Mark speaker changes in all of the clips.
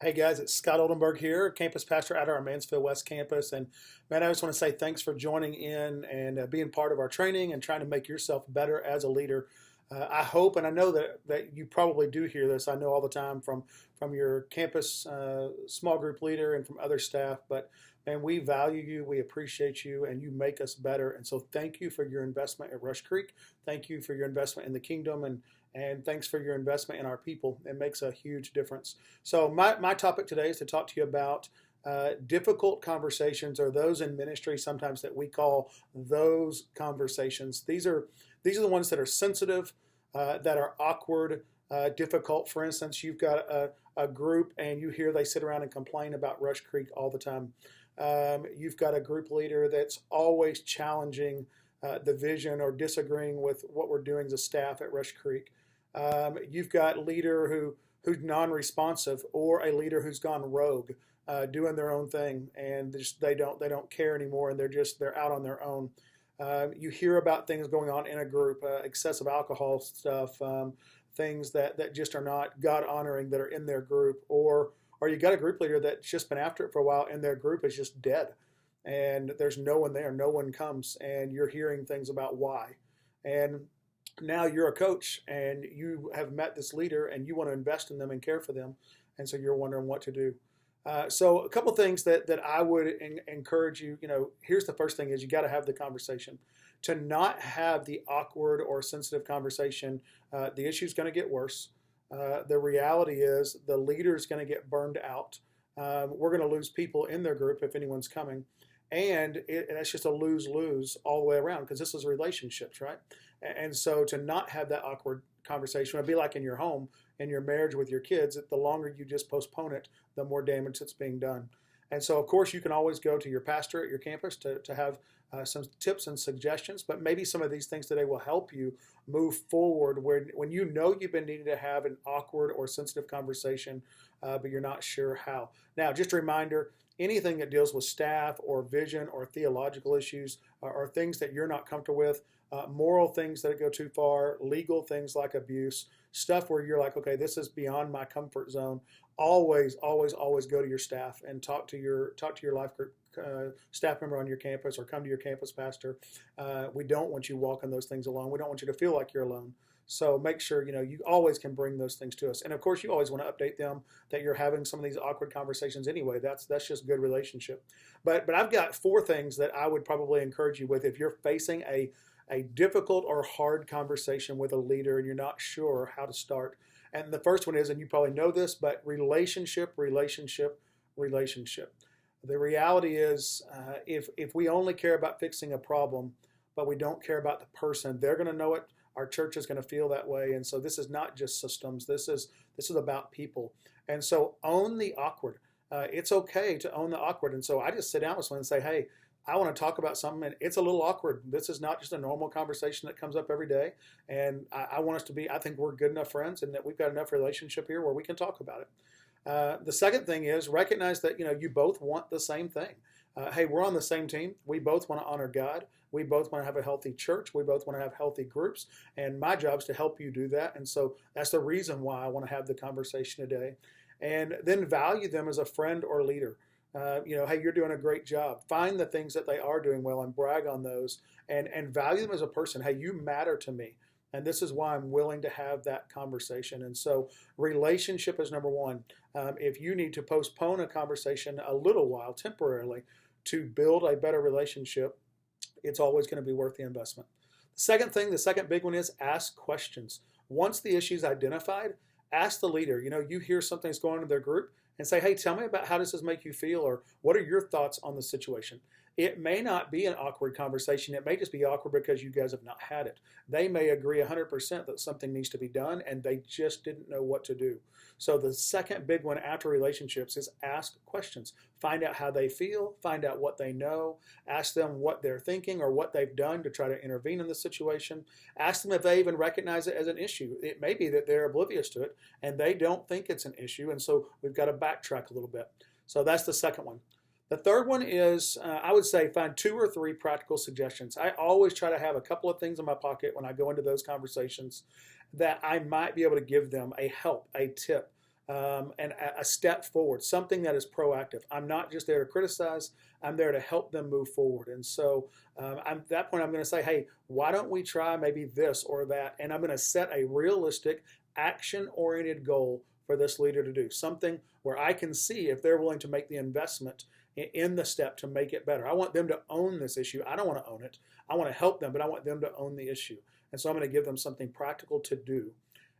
Speaker 1: Hey guys, it's Scott Oldenburg here, campus pastor at our Mansfield West campus. And man, I just want to say thanks for joining in and being part of our training and trying to make yourself better as a leader. I hope, and I know that you probably do hear this. I know all the time from your campus small group leader and from other staff. But man, we value you, we appreciate you, and you make us better. And so, thank you for your investment at Rush Creek. Thank you for your investment in the kingdom, and thanks for your investment in our people. It makes a huge difference. So my topic today is to talk to you about difficult conversations, or those in ministry sometimes that we call those conversations. These are the ones that are sensitive, that are awkward, difficult. For instance, you've got a group and you hear they sit around and complain about Rush Creek all the time. You've got a group leader that's always challenging the vision or disagreeing with what we're doing as a staff at Rush Creek. You've got a leader who's non-responsive, or a leader who's gone rogue, doing their own thing, and they don't care anymore, and they're out on their own. You hear about things going on in a group, excessive alcohol stuff, things that just are not God honoring that are in their group, or you got a group leader that's just been after it for a while, and their group is just dead, and there's no one there, no one comes, and you're hearing things about why. And now you're a coach and you have met this leader and you want to invest in them and care for them, and so you're wondering what to do. So a couple things that I would encourage you. Here's the first thing: is you got to have the conversation. To not have the awkward or sensitive conversation, the issue is going to get worse. The reality is the leader is going to get burned out. We're going to lose people in their group if anyone's coming, and that's just a lose-lose all the way around, because this is relationships, right? And so to not have that awkward conversation would be like in your home, in your marriage with your kids. The longer you just postpone it, the more damage that's being done. And so, of course, you can always go to your pastor at your campus to have some tips and suggestions, but maybe some of these things today will help you move forward when you know you've been needing to have an awkward or sensitive conversation, but you're not sure how. Now, just a reminder, anything that deals with staff or vision or theological issues are things that you're not comfortable with, moral things that go too far, legal things like abuse, stuff where you're like, okay, this is beyond my comfort zone. Always, always, always go to your staff and talk to your life group staff member on your campus, or come to your campus pastor. We don't want you walking those things alone. We don't want you to feel like you're alone. So make sure you always can bring those things to us, and of course you always want to update them that you're having some of these awkward conversations anyway. That's just good relationship. But I've got four things that I would probably encourage you with if you're facing a difficult or hard conversation with a leader and you're not sure how to start. And the first one is, and you probably know this, but relationship, relationship, relationship. The reality is, if we only care about fixing a problem, but we don't care about the person, they're going to know it. Our church is going to feel that way. And so this is not just systems. This is about people. And so own the awkward. It's okay to own the awkward. And so I just sit down with someone and say, hey, I want to talk about something, and it's a little awkward. This is not just a normal conversation that comes up every day. And I want us to I think we're good enough friends, and that we've got enough relationship here where we can talk about it. The second thing is recognize that you both want the same thing. Hey, we're on the same team. We both want to honor God. We both want to have a healthy church. We both want to have healthy groups. And my job is to help you do that. And so that's the reason why I want to have the conversation today. And then value them as a friend or leader. Hey, you're doing a great job. Find the things that they are doing well and brag on those, and value them as a person. Hey, you matter to me. And this is why I'm willing to have that conversation. And so relationship is number one. If you need to postpone a conversation a little while temporarily to build a better relationship, it's always going to be worth the investment. The second big one is ask questions. Once the issue is identified, ask the leader. You hear something's going on in their group, and say, hey, tell me about how does this make you feel, or what are your thoughts on the situation? It may not be an awkward conversation. It may just be awkward because you guys have not had it. They may agree 100% that something needs to be done, and they just didn't know what to do. So the second big one after relationships is ask questions. Find out how they feel, find out what they know, ask them what they're thinking or what they've done to try to intervene in the situation. Ask them if they even recognize it as an issue. It may be that they're oblivious to it and they don't think it's an issue, and so we've got to backtrack a little bit. So that's the second one. The third one is, I would say, find 2 or 3 practical suggestions. I always try to have a couple of things in my pocket when I go into those conversations that I might be able to give them a help, a tip. and a step forward, something that is proactive. I'm not just there to criticize, I'm there to help them move forward. And so at that point, I'm going to say, hey, why don't we try maybe this or that? And I'm going to set a realistic, action-oriented goal for this leader to do, something where I can see if they're willing to make the investment in the step to make it better. I want them to own this issue. I don't want to own it. I want to help them, but I want them to own the issue. And so I'm going to give them something practical to do.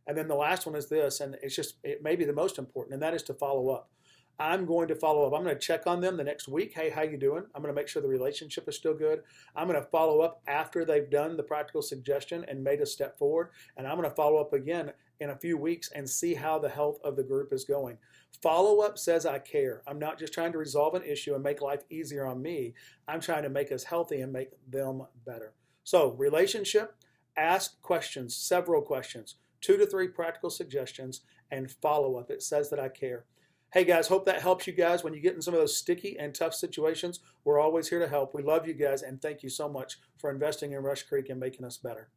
Speaker 1: And then the last one is this, and it may be the most important, and that is to follow up. I'm going to follow up. I'm going to check on them the next week. Hey, how you doing? I'm going to make sure the relationship is still good. I'm going to follow up after they've done the practical suggestion and made a step forward. And I'm going to follow up again in a few weeks and see how the health of the group is going. Follow up says I care. I'm not just trying to resolve an issue and make life easier on me. I'm trying to make us healthy and make them better. So relationship, ask questions, several questions, 2 to 3 practical suggestions, and follow up. It says that I care. Hey guys, hope that helps you guys when you get in some of those sticky and tough situations. We're always here to help. We love you guys, and thank you so much for investing in Rush Creek and making us better.